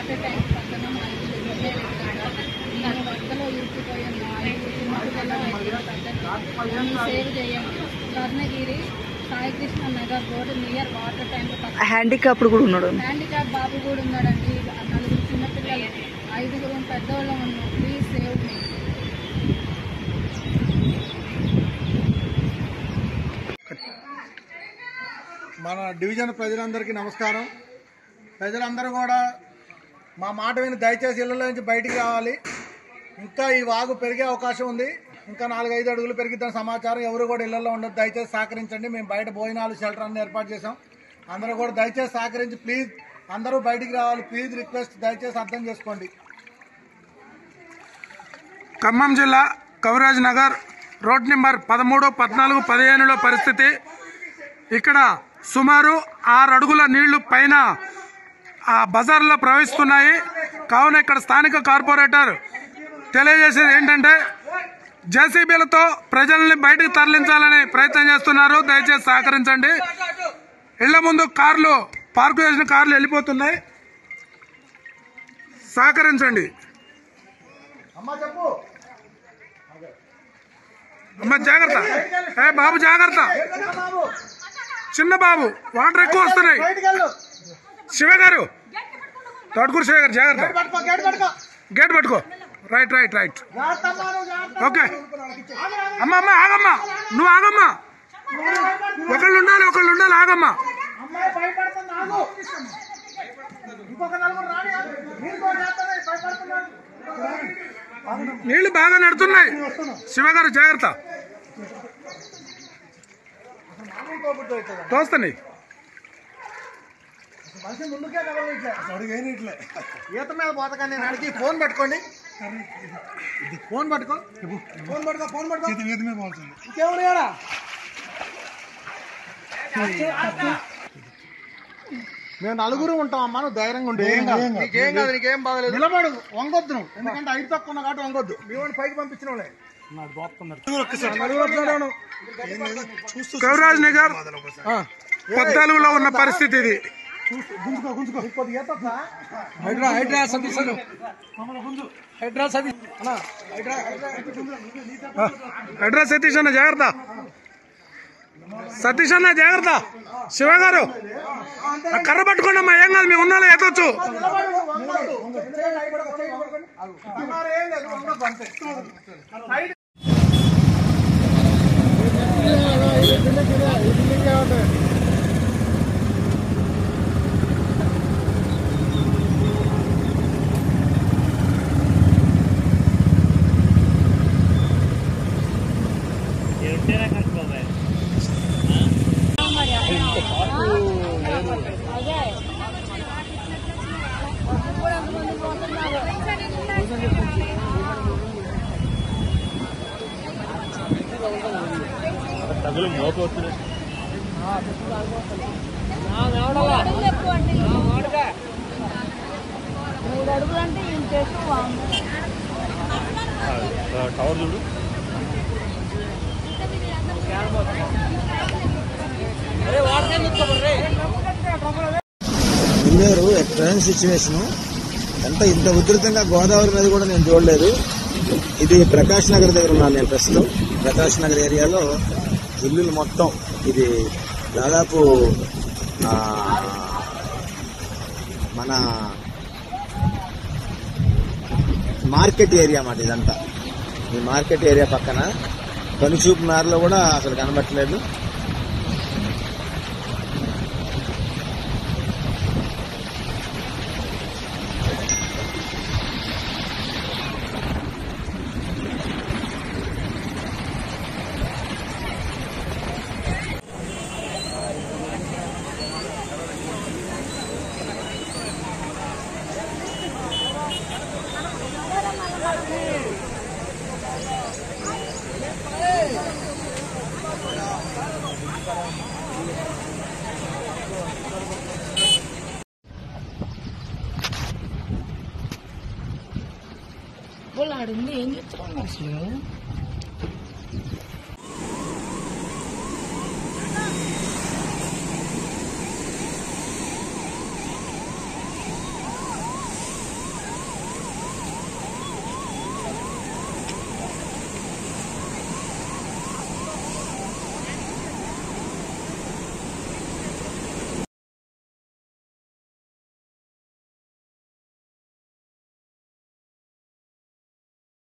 Water tank పక్కన మా ఇల్లు నేను వరదలో ఇరుక్కుపోయి సేవ్ చేయండి. Swarnagiri Saikrishna Nagar road near water tank పక్కన హ్యాండిక్యాప్ కూడా ఉన్నాడు. హ్యాండిక్యాప్ బాబు కూడా ఉన్నాడండి. 4 చిన్నపిల్లలు 5 పెద్దవాళ్ళం ఉన్నాం. Please save me. మన డివిజన్ ప్రజలందరికీ నమస్కారం. ప్రజలందరూ కూడా మా మాట విని దయచేసి ఇళ్లలో నుంచి బయటికి రావాలి. ఇంకా ఈ వాగు పెరిగే అవకాశం ఉంది. ఇంకా 4-5 అడుగులు పెరిగిద్దని సమాచారం. ఎవరు కూడా ఇళ్లలో ఉండదు. దయచేసి సహకరించండి. మేము బయట భోజనాలు షెల్టర్ అన్ని ఏర్పాటు చేసాం. అందరూ కూడా దయచేసి సహకరించి ప్లీజ్ అందరూ బయటికి రావాలి. ప్లీజ్ రిక్వెస్ట్, దయచేసి అర్థం చేసుకోండి. ఖమ్మం జిల్లా కవిరాజ్ నగర్ రోడ్ నెంబర్ 13, 14, 15లో పరిస్థితి. ఇక్కడ సుమారు 6 అడుగుల నీళ్లు పైన ఆ బజార్లో ప్రవహిస్తున్నాయి. కావున ఇక్కడ స్థానిక కార్పొరేటర్ తెలియజేసేది ఏంటంటే జేసీబీలతో ప్రజల్ని బయటకు తరలించాలని ప్రయత్నం చేస్తున్నారు. దయచేసి సహకరించండి. ఇళ్ల ముందు కార్లు పార్కు చేసిన కార్లు వెళ్ళిపోతున్నాయి. సహకరించండి. అమ్మ జాగ్రత్త. ఏ బాబు జాగ్రత్త. చిన్న బాబు, వాటర్ ఎక్కువ వస్తున్నాయి. శివ గారు, తోటకూరు శివ గారు జాగ్రత్త. గేట్ పట్టుకో. రైట్. ఓకే అమ్మా ఆగమ్మా. నువ్వు ఆగమ్మా. ఒకళ్ళు ఉండాలి ఆగమ్మా. నీళ్లు బాగా నడుతున్నాయి. శివ గారు జాగ్రత్త. తోస్తాయి. ఈత మీద పోతకండి. నేను అడిగి ఫోన్ పెట్టుకోండి. ఫోన్ పట్టుకో. ఇంకేమన్నా మేము 4 ఉంటామమ్మా. నువ్వు ధైర్యంగా ఉండే. నీకేం కాదు, నీకేం బాధలేదు. నిలబడు, వంగొద్దు నువ్వు. ఎందుకంటే 5 తక్కువ ఉన్నా కాబట్టి వంగొద్దు. మీ వాడిని పైకి పంపించిన వాళ్ళే. కవిరాజ్ నగర్ 14లో ఉన్న పరిస్థితి ఇది. హైడ్రా సతీష్ అన్న జాగ్రత్త. శివ గారు కర్ర పట్టుకోండి అమ్మా. ఏం కాదు, మేము ఉన్నాలో ఎత్తొచ్చు. తగులు మోపు వస్తుంది. 3 అడుగులు అంటే టవర్ చూడు. నెల్లూరు ప్రజెంట్ సిచ్యువేషన్ ఇంత ఉధృతంగా గోదావరి నది కూడా నేను చూడలేదు. ఇది ప్రకాష్ నగర్ దగ్గర ఉన్నాను నేను ప్రస్తుతం. ప్రకాష్ నగర్ ఏరియాలో ఇల్లులు మొత్తం ఇది దాదాపు మన మార్కెట్ ఏరియా అన్నమాట ఇదంతా. ఈ మార్కెట్ ఏరియా పక్కన కనుచూపు మేరలో కూడా అసలు కనబట్టలేదు. వాళ్ళు ఆడుంది ఏం చెప్తున్నాను అసలు.